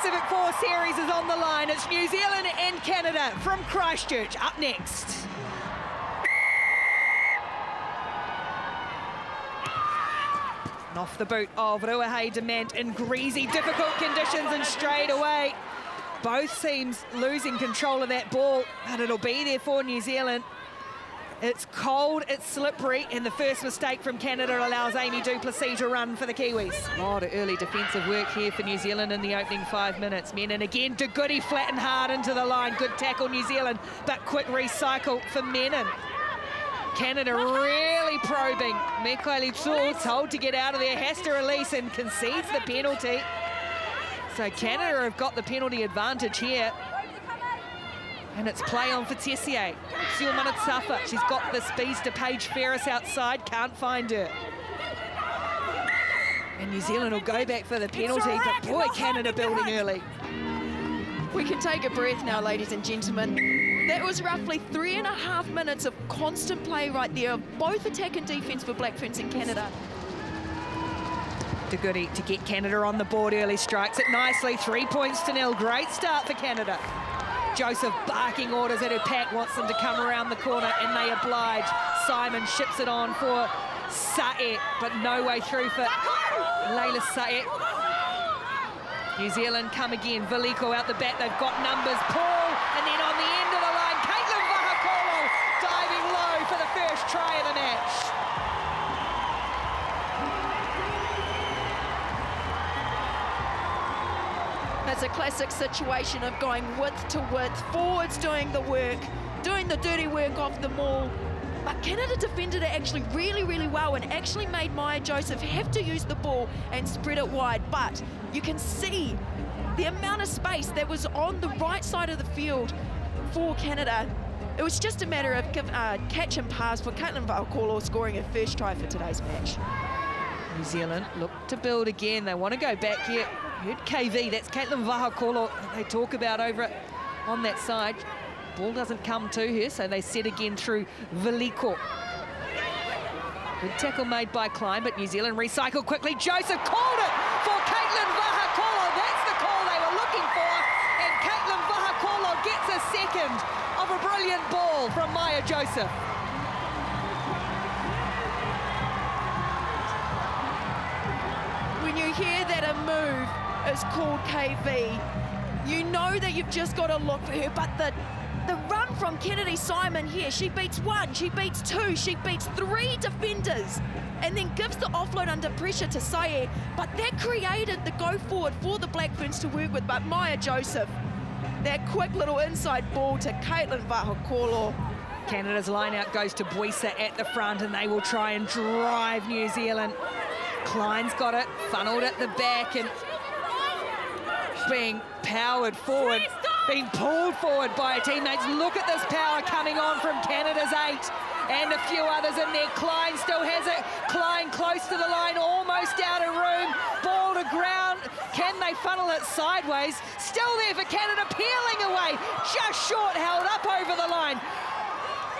Pacific 4 series is on the line. It's New Zealand and Canada from Christchurch up next. And off the boot of Ruahei Demand in greasy, difficult conditions and straight away. Both teams losing control of that ball, but it'll be there for New Zealand. It's cold, it's slippery, and the first mistake from Canada allows Amy Duplessis to run for the Kiwis. A lot of early defensive work here for New Zealand in the opening 5 minutes. Menon again, De Goody flat and hard into the line. Good tackle, New Zealand, but quick recycle for Menon. Canada really probing. Mikaeli Tsul told to get out of there, has to release and concedes the penalty. So Canada have got the penalty advantage here. And it's play on for Tessier. Siomana-Tafa, she's got the speeds to Paige Ferris outside, can't find her. And New Zealand will go back for the penalty, but boy, Canada building early. We can take a breath now, ladies and gentlemen. That was roughly 3.5 minutes of constant play right there, both attack and defence for Black Ferns in Canada. De Goody to get Canada on the board early, strikes it nicely, 3 points to 0. Great start for Canada. Joseph barking orders at her pack, wants them to come around the corner, and they oblige. Simon ships it on for Sa'e, but no way through for Leila Sa'e. New Zealand come again, Veliko out the back, they've got numbers, Paul, and then on the end of the line, Caitlin Vahakolo diving low for the first try of the match. It's a classic situation of going width to width, forwards doing the work, doing the dirty work off the maul. But Canada defended it actually really, really well and actually made Maya Joseph have to use the ball and spread it wide. But you can see the amount of space that was on the right side of the field for Canada. It was just a matter of catch and pass for Caitlin Vahakolo scoring her first try for today's match. New Zealand look to build again. They want to go back here. Heard KV, that's Caitlin Vahakolo they talk about over it on that side. Ball doesn't come to her, so they set again through Veliko. Good tackle made by Klein, but New Zealand recycle quickly. Joseph called it for Caitlin Vahakolo. That's the call they were looking for. And Caitlin Vahakolo gets a second of a brilliant ball from Maya Joseph. When you hear that a move is called KV, you know that you've just got to look for her, but the run from Kennedy Simon here, she beats 1, she beats 2, she beats 3 defenders, and then gives the offload under pressure to Saye, but that created the go forward for the Black Ferns to work with. But Maya Joseph, that quick little inside ball to Caitlin Vahakolo. Canada's line out goes to Buisa at the front, and they will try and drive New Zealand. Klein's got it, funneled at the back, and being powered forward, being pulled forward by her teammates. Look at this power coming on from Canada's 8 and a few others in there. Klein still has it. Klein close to the line, almost out of room. Ball to ground. Can they funnel it sideways? Still there for Canada, peeling away. Just short, held up over the line.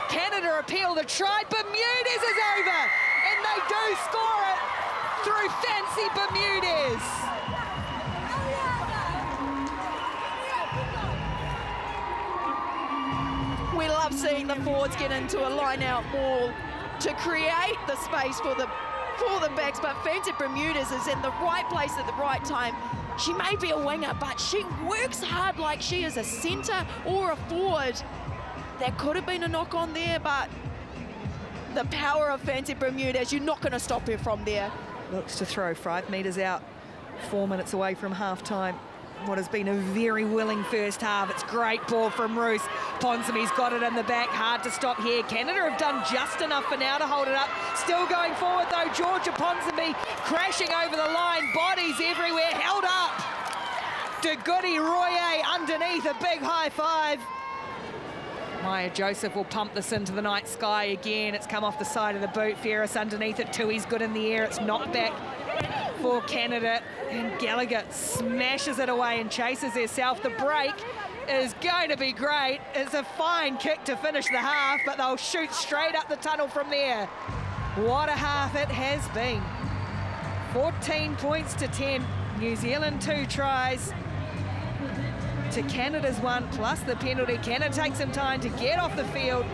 Canada appeal the try. Bermudez is over, and they do score it through Fancy Bermudez. We love seeing the forwards get into a line-out ball to create the space for the backs, but Fancy Bermudez is in the right place at the right time. She may be a winger, but she works hard like she is a centre or a forward. There could have been a knock on there, but the power of Fancy Bermudez, you're not going to stop her from there. Looks to throw 5 metres out, 4 minutes away from half-time. What has been a very willing first half. It's great ball from Roos. Ponsonby's got it in the back, hard to stop here. Canada have done just enough for now to hold it up. Still going forward though, Georgia Ponsonby crashing over the line, bodies everywhere, held up. De Goody Royer underneath, a big high five. Maya Joseph will pump this into the night sky again. It's come off the side of the boot. Ferris underneath it, Tui's good in the air. It's knocked back for Canada, and Gallagher smashes it away and chases herself. The break is going to be great. It's a fine kick to finish the half, but they'll shoot straight up the tunnel from there. What a half it has been. 14 points to 10. New Zealand 2 tries. to Canada's 1 plus the penalty. Can it take some time to get off the field?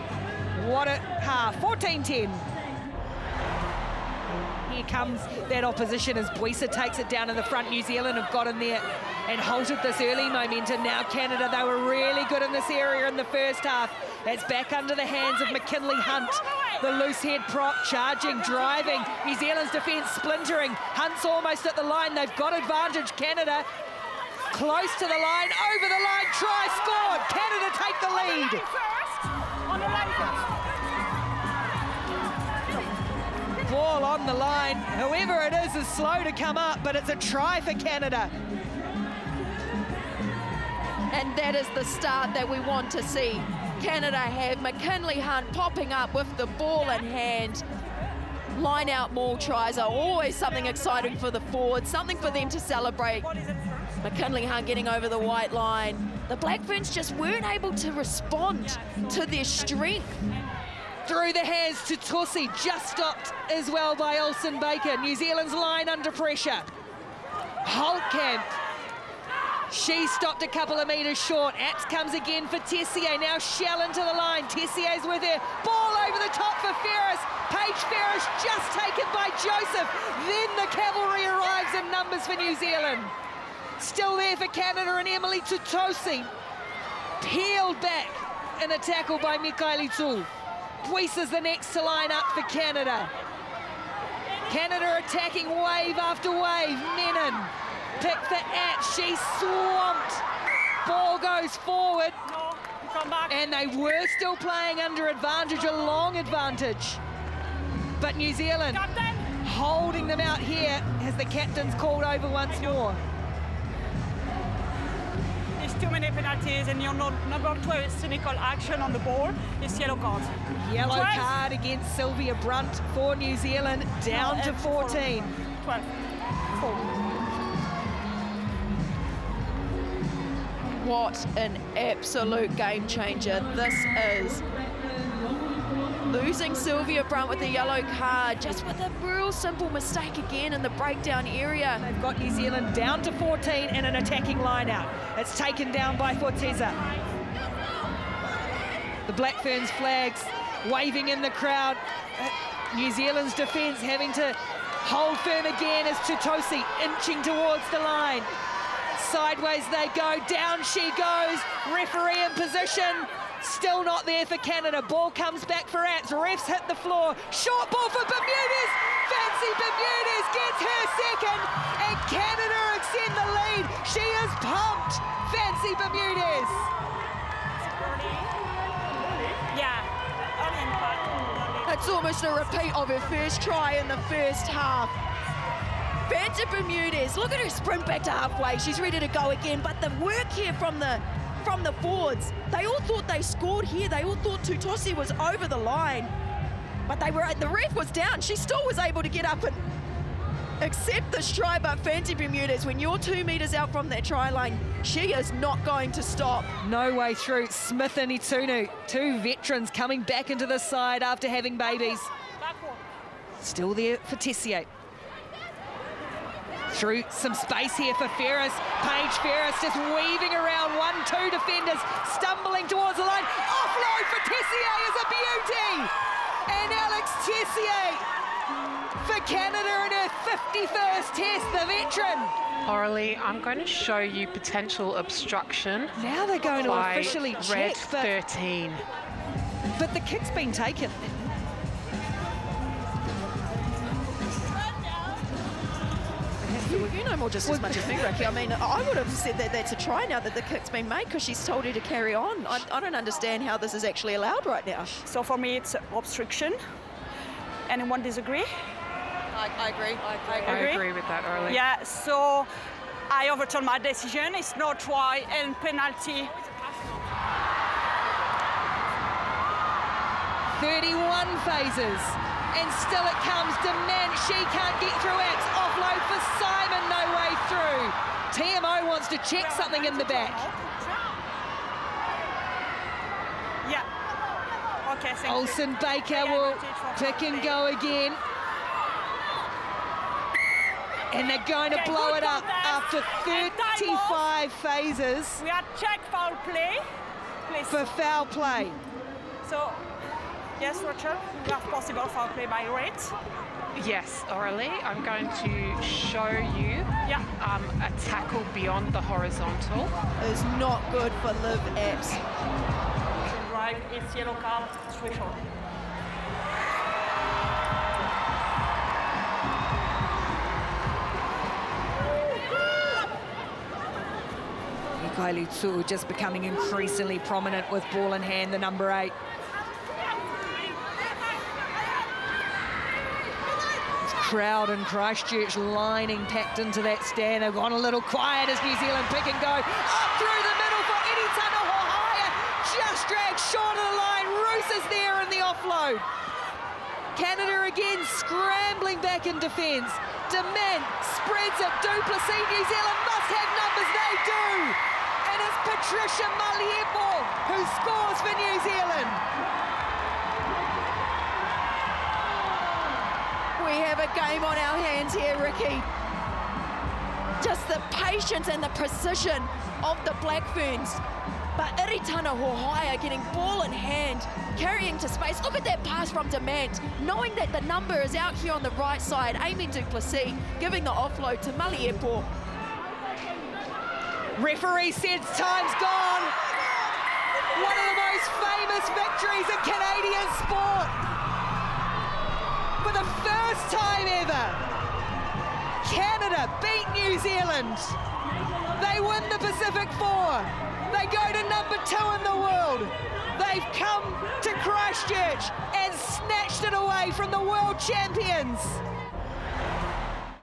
What a half, 14-10. Here comes that opposition as Buisa takes it down in the front. New Zealand have got in there and halted this early momentum. Now Canada, they were really good in this area in the first half. It's back under the hands of McKinley Hunt, the loose head prop, charging, driving. New Zealand's defence splintering. Hunt's almost at the line. They've got advantage. Canada close to the line, over the line, try scored. Canada take the lead. On the line first. Ball on the line. Whoever it is slow to come up, but it's a try for Canada. And that is the start that we want to see. Canada have McKinley Hunt popping up with the ball in hand. Line out maul tries are always something exciting for the forwards, something for them to celebrate. McKinley Hunt getting over the white line. The Black Ferns just weren't able to respond to their strength. Through the hands to Tosi, just stopped as well by Olsen Baker. New Zealand's line under pressure. Holtkamp, she stopped a couple of metres short. Apps comes again for Tessier, now Shell into the line. Tessier's with her, ball over the top for Ferris. Paige Ferris just taken by Joseph. Then the cavalry arrives in numbers for New Zealand. Still there for Canada and Emily Tutosi. Peeled back in a tackle by Mikaeli Tu. Buisa's the next to line up for Canada. Canada attacking wave after wave. Menon pick for Atch. She's swamped. Ball goes forward. No, come back. And they were still playing under advantage, a long advantage. But New Zealand Captain. holding them out here as the captain's called over once more. There's too many penalties, and your number 12 cynical action on the ball is yellow card. Yellow 12. card against Sylvia Brunt for New Zealand, down to 14. 12. 4. What an absolute game changer this is. Losing Sylvia Brunt with a yellow card, just with a real simple mistake again in the breakdown area. They've got New Zealand down to 14 and an attacking line-out. It's taken down by Forteza. The Black Ferns flags waving in the crowd. New Zealand's defence having to hold firm again as Tutosi inching towards the line. Sideways they go, down she goes. Referee in position. Still not there for Canada. Ball comes back for Apps. Refs hit the floor. Short ball for Bermudez. Fancy Bermudez gets her second. And Canada extend the lead. She is pumped. Fancy Bermudez. Yeah. It's almost a repeat of her first try in the first half. Fancy Bermudez, look at her sprint back to halfway. She's ready to go again. But the work here from the forwards, they all thought they scored here. They all thought Tutosi was over the line, but the ref was down. She still was able to get up and accept this try. But Fancy Bermudez, when you're 2 metres out from that try line, she is not going to stop. No way through. Smith and Itunu, two veterans coming back into the side after having babies. Still there for Tessier. Through some space here for Ferris. Paige Ferris just weaving around 1-2 defenders, stumbling towards the line. Offload for Tessier is a beauty! And Alex Tessier for Canada in her 51st test, the veteran. Orally, I'm going to show you potential obstruction. Now they're going to by officially red check, 13. but the kick's been taken. You know more just as much as me, Ricky. I mean, I would have said that that's a try now that the kick's been made because she's told her to carry on. I don't understand how this is actually allowed right now. So for me, it's obstruction. Anyone disagree? I agree. I agree with that, Orally. Yeah, so I overturn my decision. It's no try and penalty. 31 phases, and still it comes. Demand, she can't get through it. Offload for Simon, no way through. TMO wants to check something in the back. Yeah. Okay, thank you. Olsen Baker will pick and go again. And they're going to blow it up after 35 phases. We are check foul play. Please. For foul play. So, yes, Roger, we have possible foul play by rate. Yes, Aurelie, I'm going to show you a tackle beyond the horizontal. It's not good for Liv Epps. Drive, it's yellow card, threshold. Kaili Tsu just becoming increasingly prominent with ball in hand, the number 8. Crowd in Christchurch lining packed into that stand. They've gone a little quiet as New Zealand pick and go up through the middle for Eritana Hohaya. Just dragged short of the line. Roos is there in the offload. Canada again scrambling back in defence. Dement spreads it. Duplessis, New Zealand must have numbers. They do. And it's Patricia Maliepo who scores for New Zealand. We have a game on our hands here, Ricky. Just the patience and the precision of the Black Ferns. But Eritana Hohaya getting ball in hand, carrying to space. Look at that pass from Dement, knowing that the number is out here on the right side. Amy Duplessis giving the offload to Maliepo. Referee says time's gone. One of the most famous victories in Canadian sport. For the first time ever, Canada beat New Zealand. They win the Pacific 4. They go to number 2 in the world. They've come to Christchurch and snatched it away from the world champions.